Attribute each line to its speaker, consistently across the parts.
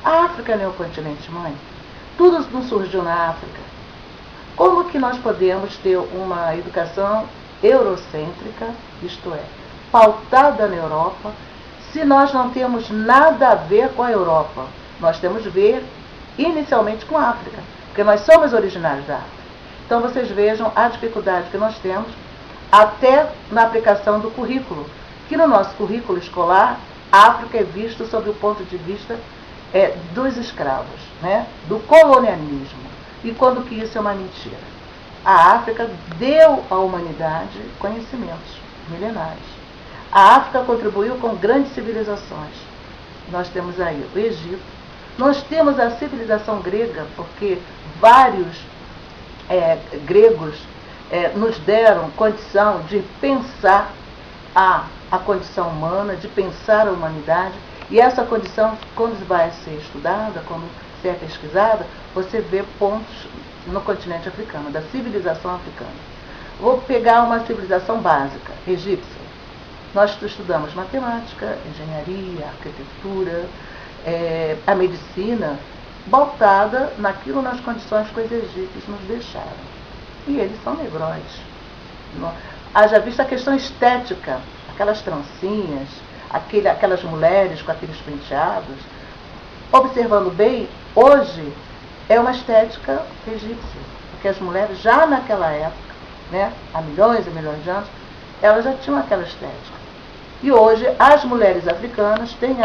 Speaker 1: A África não é o continente mãe? Tudo não surgiu na África. Como que nós podemos ter uma educação eurocêntrica, isto é, pautada na Europa, se nós não temos nada a ver com a Europa? Nós temos a ver inicialmente com a África, porque nós somos originários da África. Então vocês vejam a dificuldade que nós temos até na aplicação do currículo, que no nosso currículo escolar, a África é vista sob o ponto de vista dos escravos, né? Do colonialismo. E quando que isso é uma mentira? A África deu à humanidade conhecimentos milenares. A África contribuiu com grandes civilizações. Nós temos aí o Egito, nós temos a civilização grega, porque vários gregos nos deram condição de pensar a condição humana, de pensar a humanidade, e essa condição, quando vai ser estudada, quando ser pesquisada, você vê pontos no continente africano, da civilização africana. Vou pegar uma civilização básica, egípcia. Nós estudamos matemática, engenharia, arquitetura, a medicina, voltada naquilo, nas condições que os egípcios nos deixaram. E eles são negróis. Haja vista a questão estética, aquelas trancinhas, aquelas mulheres com aqueles penteados. Observando bem, hoje é uma estética egípcia, porque as mulheres já naquela época, né, há milhões e milhões de anos, elas já tinham aquela estética. E hoje as mulheres africanas têm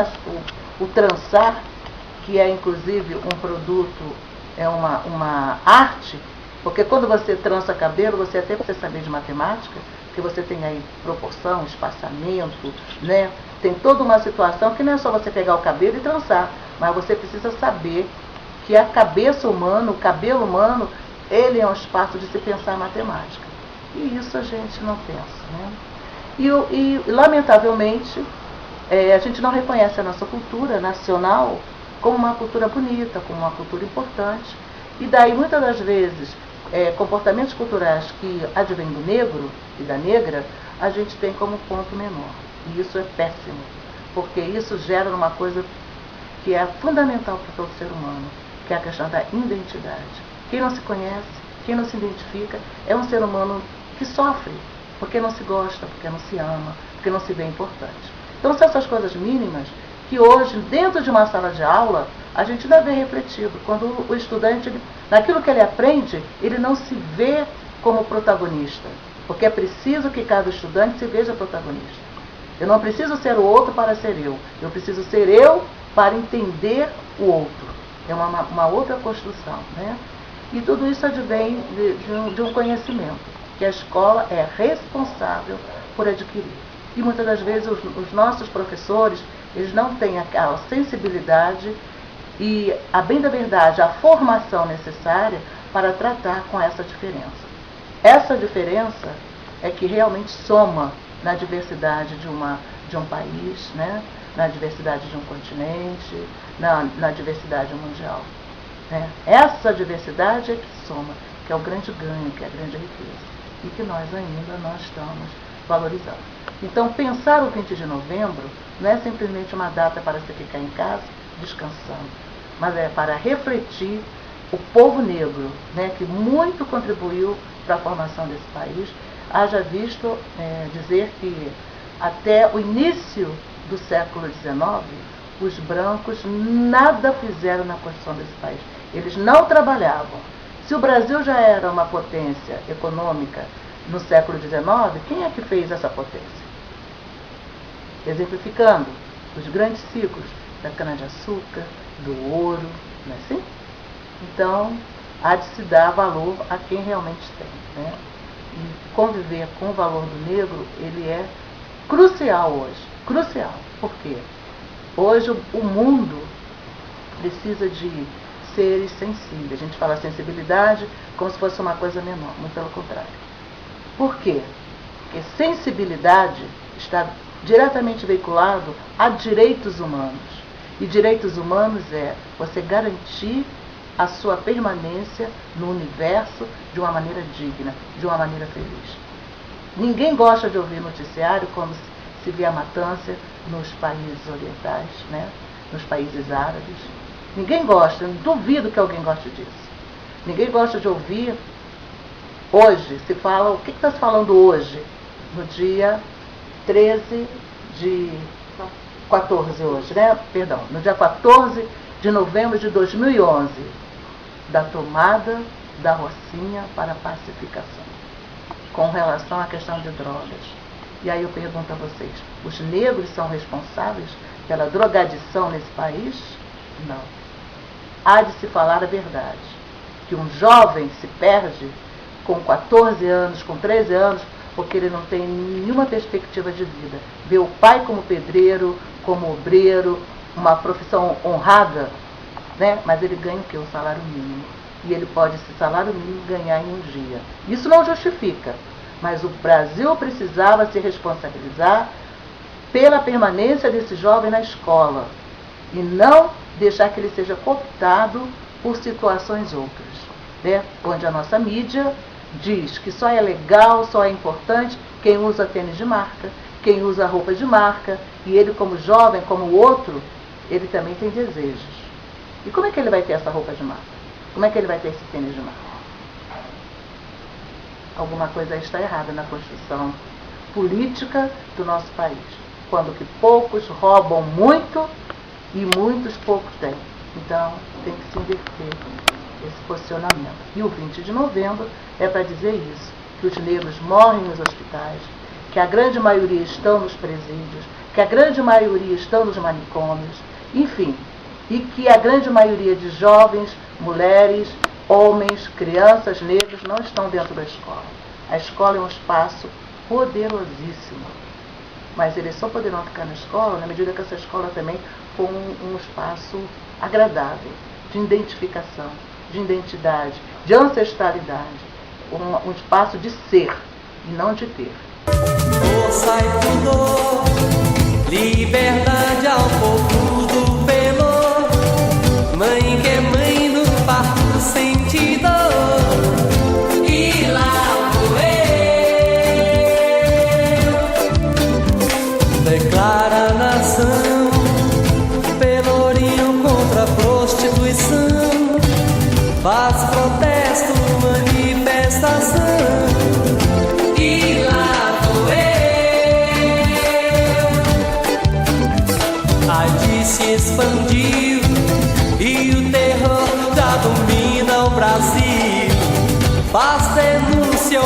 Speaker 1: o trançar, que é inclusive um produto, é uma arte, porque quando você trança cabelo, você até precisa saber de matemática, porque você tem aí proporção, espaçamento, né? Tem toda uma situação que não é só você pegar o cabelo e trançar, mas você precisa saber que a cabeça humana, o cabelo humano, ele é um espaço de se pensar matemática. E isso a gente não pensa, né? E lamentavelmente, a gente não reconhece a nossa cultura nacional como uma cultura bonita, como uma cultura importante. E daí, muitas das vezes, comportamentos culturais que advêm do negro e da negra, a gente tem como ponto menor. E isso é péssimo, porque isso gera uma coisa que é fundamental para todo ser humano, que é a questão da identidade. Quem não se conhece, quem não se identifica, é um ser humano que sofre, porque não se gosta, porque não se ama, porque não se vê importante. Então são essas coisas mínimas que hoje, dentro de uma sala de aula, a gente ainda vê refletido. Quando o estudante, naquilo que ele aprende, ele não se vê como protagonista, porque é preciso que cada estudante se veja protagonista. Eu não preciso ser o outro para ser eu preciso ser eu para entender o outro. É uma outra construção, né? E tudo isso advém de um conhecimento, que a escola é responsável por adquirir. E muitas das vezes os nossos professores, eles não têm a sensibilidade e, a bem da verdade, a formação necessária para tratar com essa diferença. Essa diferença é que realmente soma na diversidade de um país, né? Na diversidade de um continente, na diversidade mundial. Né? Essa diversidade é que soma, que é o grande ganho, que é a grande riqueza, e que nós ainda não estamos valorizando. Então, pensar o 20 de novembro não é simplesmente uma data para você ficar em casa descansando, mas é para refletir o povo negro, né, que muito contribuiu para a formação desse país. Haja visto dizer que até o início do século XIX, os brancos nada fizeram na construção desse país. Eles não trabalhavam. Se o Brasil já era uma potência econômica no século XIX, quem é que fez essa potência? Exemplificando, os grandes ciclos da cana-de-açúcar, do ouro, não é assim? Então, há de se dar valor a quem realmente tem, né? E conviver com o valor do negro, ele é crucial hoje. Crucial. Por quê? Hoje o mundo precisa de seres sensíveis. A gente fala sensibilidade como se fosse uma coisa menor, muito pelo contrário. Por quê? Porque sensibilidade está diretamente vinculado a direitos humanos. E direitos humanos é você garantir a sua permanência no universo de uma maneira digna, de uma maneira feliz. Ninguém gosta de ouvir noticiário quando se vê a matança nos países orientais, né? Nos países árabes. Ninguém gosta, duvido que alguém goste disso. Ninguém gosta de ouvir. Hoje, se fala, o que está se falando hoje? No dia 13 de... 14 hoje, né? Perdão, no dia 14 de novembro de 2011, da tomada da Rocinha para a pacificação, com relação à questão de drogas. E aí eu pergunto a vocês, os negros são responsáveis pela drogadição nesse país? Não. Há de se falar a verdade, que um jovem se perde com 14 anos, com 13 anos, porque ele não tem nenhuma perspectiva de vida. Vê o pai como pedreiro, como obreiro, uma profissão honrada, né? Mas ele ganha o quê? O salário mínimo. E ele pode, esse salário mínimo, ganhar em um dia. Isso não justifica, mas o Brasil precisava se responsabilizar pela permanência desse jovem na escola e não deixar que ele seja cooptado por situações outras, né? Onde a nossa mídia diz que só é legal, só é importante quem usa tênis de marca, quem usa roupa de marca, e ele como jovem, como o outro, ele também tem desejos. E como é que ele vai ter essa roupa de marca? Como é que ele vai ter esse tênis de marca? Alguma coisa aí está errada na construção política do nosso país, quando que poucos roubam muito e muitos poucos têm. Então, tem que se inverter esse posicionamento. E o 20 de novembro é para dizer isso, que os negros morrem nos hospitais, que a grande maioria estão nos presídios, que a grande maioria estão nos manicômios, enfim, e que a grande maioria de jovens, mulheres, homens, crianças, negros não estão dentro da escola. A escola é um espaço poderosíssimo, mas eles só poderão ficar na escola na medida que essa escola também for um espaço agradável, de identificação, de identidade, de ancestralidade, um espaço de ser e não de ter.
Speaker 2: Força e pudor, liberdade ao povo do Pelô, mãe que é mãe no parto sente dor, e lá vou eu, declara a nação, Pelourinho contra a prostituição, faz protesto, manifestação. Se expandiu e o terror já domina o Brasil. Faz denúncia,